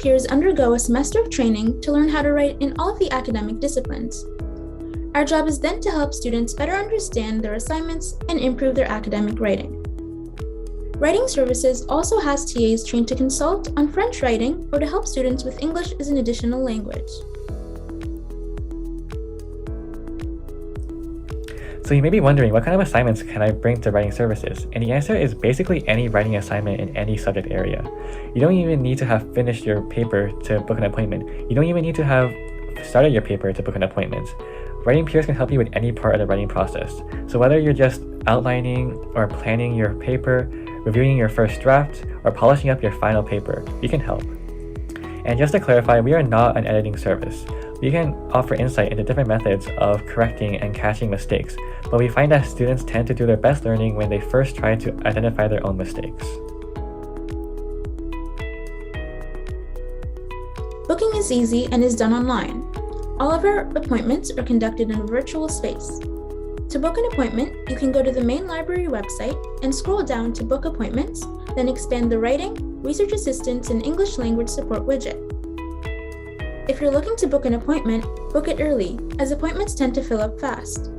peers undergo a semester of training to learn how to write in all of the academic disciplines. Our job is then to help students better understand their assignments and improve their academic writing. Writing Services also has TAs trained to consult on French writing or to help students with English as an additional language. So you may be wondering, what kind of assignments can I bring to Writing Services? And the answer is basically any writing assignment in any subject area. You don't even need to have finished your paper to book an appointment. You don't even need to have started your paper to book an appointment. Writing peers can help you with any part of the writing process. So whether you're just outlining or planning your paper, reviewing your first draft, or polishing up your final paper, we can help. And just to clarify, we are not an editing service. We can offer insight into different methods of correcting and catching mistakes, but we find that students tend to do their best learning when they first try to identify their own mistakes. Booking is easy and is done online. All of our appointments are conducted in a virtual space. To book an appointment, you can go to the main library website and scroll down to Book Appointments, then expand the Writing, Research Assistance, and English Language Support widget. If you're looking to book an appointment, book it early, as appointments tend to fill up fast.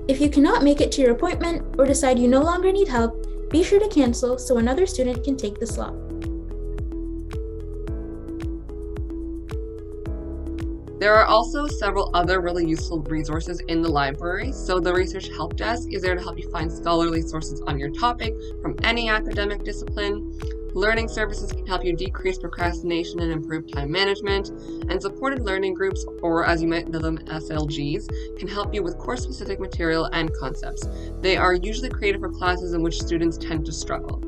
If you cannot make it to your appointment or decide you no longer need help, be sure to cancel so another student can take the slot. There are also several other really useful resources in the library. So the Research Help Desk is there to help you find scholarly sources on your topic from any academic discipline. Learning Services can help you decrease procrastination and improve time management. And supported learning groups, or as you might know them, SLGs, can help you with course-specific material and concepts. They are usually created for classes in which students tend to struggle.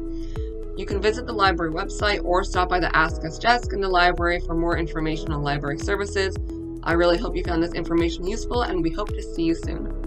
You can visit the library website or stop by the Ask Us desk in the library for more information on library services. I really hope you found this information useful, and we hope to see you soon.